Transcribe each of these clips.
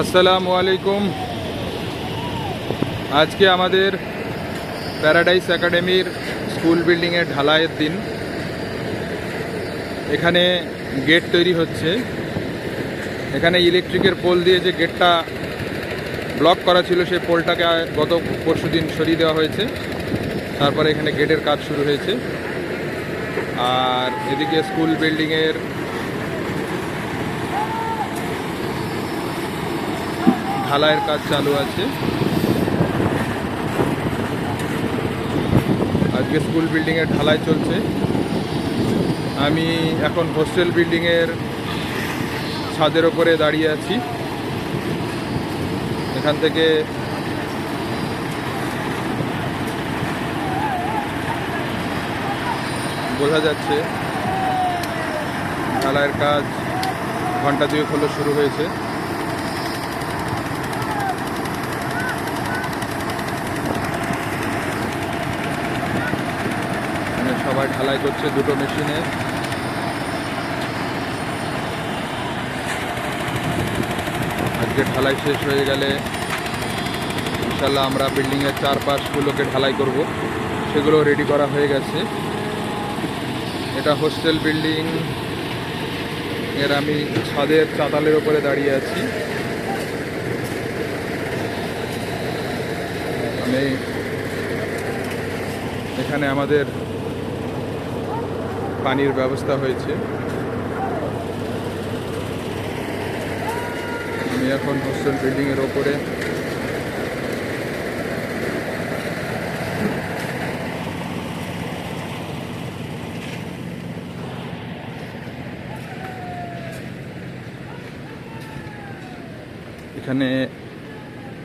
আসসালামু আলাইকুম। আজকে আমাদের প্যারাডাইস একাডেমির স্কুল বিল্ডিংয়ের ঢালাইয়ের দিন। এখানে গেট তৈরি হচ্ছে। এখানে ইলেকট্রিকের পোল দিয়ে যে গেটটা ব্লক করা ছিল সেই পোলটাকে গত পরশুদিন সরিয়ে দেওয়া হয়েছে। তারপরে এখানে গেটের কাজ শুরু হয়েছে। আর এদিকে স্কুল বিল্ডিংয়ের ঢালাইয়ের কাজ চালু আছে। আজকে স্কুল বিল্ডিংয়ের ঢালাই চলছে। আমি এখন হোস্টেল বিল্ডিংয়ের ছাদের ওপরে দাঁড়িয়ে আছি। এখান থেকে বোঝা যাচ্ছে ঢালাইয়ের কাজ ঘন্টা দুয়েক হলো শুরু হয়েছে। সবাই ঢালাই করছে দুটো মেশিনে। আজকে ঢালাই শেষ হয়ে গেলে ইনশাল্লাহ আমরা বিল্ডিংয়ের চারপাশগুলোকে ঢালাই করব, সেগুলো রেডি করা হয়ে গেছে। এটা হোস্টেল বিল্ডিং এর আমি ছাদের চাতালের ওপরে দাঁড়িয়ে আছি। আমি এখানে আমাদের পানির ব্যবস্থা হয়েছে। আমি এখন হোস্টেল বিল্ডিংয়ের ওপরে। এখানে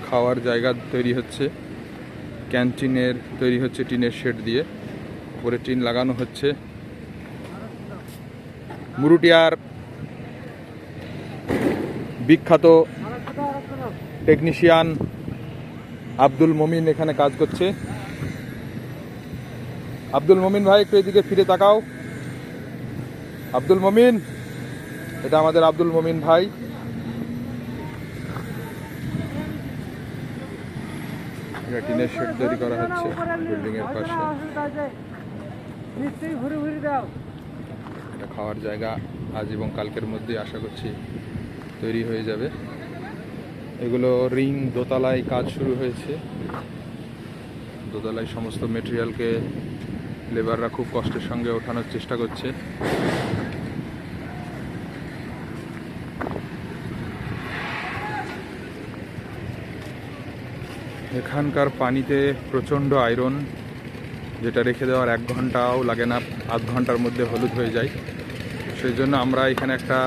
খাওয়ার জায়গা তৈরি হচ্ছে, ক্যান্টিনের তৈরি হচ্ছে টিনের শেড দিয়ে। উপরে টিন লাগানো হচ্ছে। মুরুটিয়ার বিখ্যাত টেকনিশিয়ান আব্দুল মমিন এখানে কাজ করছে। আব্দুল মমিন ভাই, একটু এদিকে ফিরে তাকাও। আব্দুল মমিন, এটা আমাদের আব্দুল মমিন ভাই। টিনের শেড তৈরি করা হচ্ছে বিল্ডিংয়ের পাশে। এটা খাওয়ার জায়গা আজ এবং কালকের মধ্যে আশা করছি তৈরি হয়ে যাবে। এগুলো রিং দোতলায় কাজ শুরু হয়েছে। দোতলায় সমস্ত মেটেরিয়ালকে লেবাররা খুব কষ্টের সঙ্গে ওঠানোর চেষ্টা করছে। এখানকার পানিতে প্রচণ্ড আয়রন, যেটা রেখে দেওয়ার 1 ঘন্টাও লাগে না, আধ ঘন্টার মধ্যে হলুদ হয়ে যায়। সেই জন্য আমরা এখানে একটা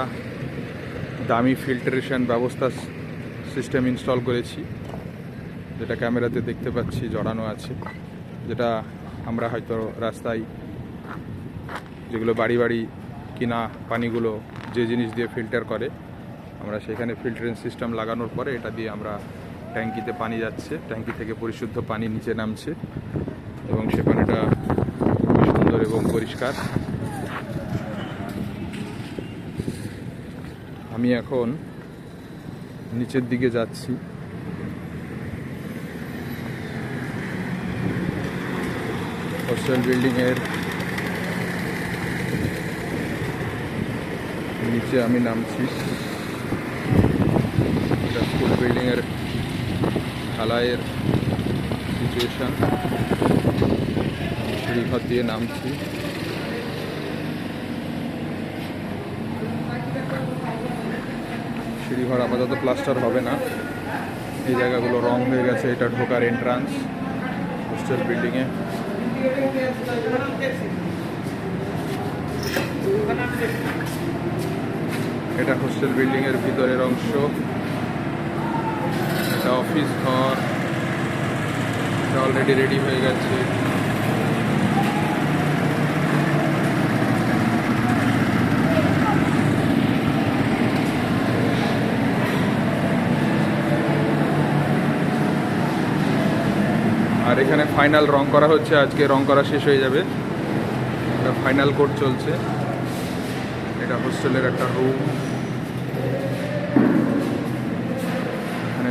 দামি ফিল্টারেশন ব্যবস্থা সিস্টেম ইনস্টল করেছি, যেটা ক্যামেরাতে দেখতে পাচ্ছি জড়ানো আছে। যেটা আমরা হয়তো রাস্তায় যেগুলো বাড়ি বাড়ি কিনা পানিগুলো যে জিনিস দিয়ে ফিল্টার করে, আমরা সেখানে ফিল্টারিং সিস্টেম লাগানোর পরে এটা দিয়ে আমরা ট্যাঙ্কিতে পানি যাচ্ছে, ট্যাঙ্কি থেকে পরিশুদ্ধ পানি নিচে নামছে এবং সে পানিটা সুন্দর এবং পরিষ্কার। আমি এখন নিচের দিকে যাচ্ছি। হোস্টেল বিল্ডিংয়ের নিচে আমি নামছি। স্কুল বিল্ডিংয়ের ঢালাইয়ের সিচুয়েশন। সিঁড়িঘর দিয়ে নামছি। সিঁড়িঘর আপাতত প্লাস্টার হবে না, এই জায়গাগুলো রং হয়ে গেছে। এটা ঢোকার এন্ট্রান্স হোস্টেল বিল্ডিংয়ে। এটা হোস্টেল বিল্ডিংয়ের ভিতরের অংশ। এটা অফিস ঘর, এটা অলরেডি রেডি হয়ে গেছে। আর এখানে ফাইনাল রং করা হচ্ছে। আজকে রং করা শেষ হয়ে যাবে। এটা ফাইনাল কোট চলছে। এটা হোস্টেলের একটা রুম।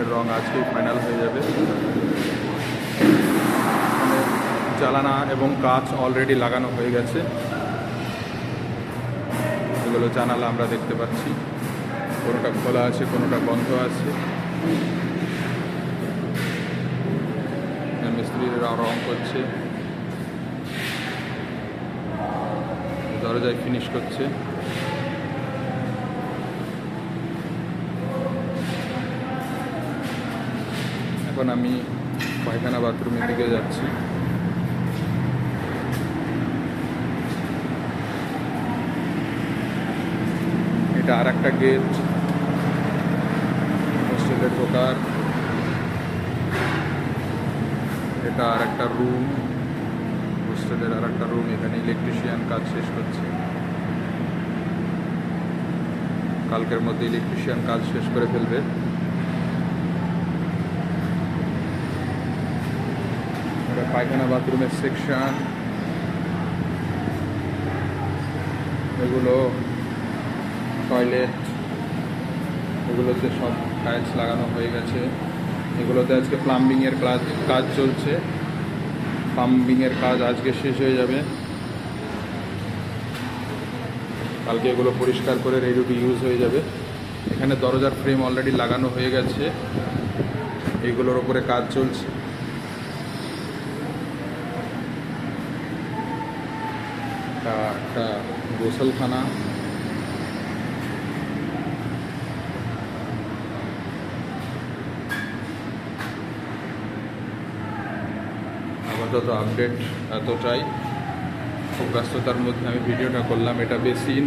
বাথরুমের রং আজকেই ফাইনাল হয়ে যাবে। এখানে জানালা এবং কাঁচ অলরেডি লাগানো হয়ে গেছে। এগুলো জানালা আমরা দেখতে পাচ্ছি, কোনোটা খোলা আছে, কোনোটা বন্ধ আছে। মিস্ত্রিরা রং করছে, দরজায় ফিনিশ করছে। এখন আমি পায়খানা বাথরুমের দিকে যাচ্ছি। এটা আর একটা গেট হোস্টেলে ঢোকার। এটা আর একটা রুম, হোস্টেলের আর একটা রুম। এখানে ইলেকট্রিশিয়ান কাজ শেষ করছে, কালকের মধ্যে ইলেকট্রিশিয়ান কাজ শেষ করে ফেলবে। এটা পায়খানা বাথরুমের সেকশন। এগুলো টয়লেট, এগুলোতে সব টাইলস লাগানো হয়ে গেছে। এগুলোতে আজকে প্লাম্বিংয়ের কাজ চলছে। প্লাম্বিংয়ের কাজ আজকে শেষ হয়ে যাবে, কালকে এগুলো পরিষ্কার করে রেডি টু ইউজ হয়ে যাবে। এখানে দরজার ফ্রেম অলরেডি লাগানো হয়ে গেছে, এইগুলোর ওপরে কাজ চলছে। একটা গোসলখানা, আপাতত আপডেট এতটাই। খুব ব্যস্ততার মধ্যে আমি ভিডিওটা করলাম। এটা বেসিন,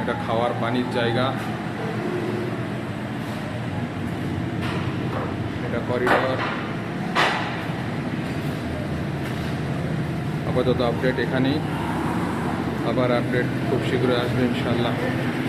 এটা খাওয়ার পানির জায়গা, এটা করিডর। আপাতত আপডেট এখানেই, আবার আপডেট খুব শীঘ্রই আসবে ইনশাল্লাহ।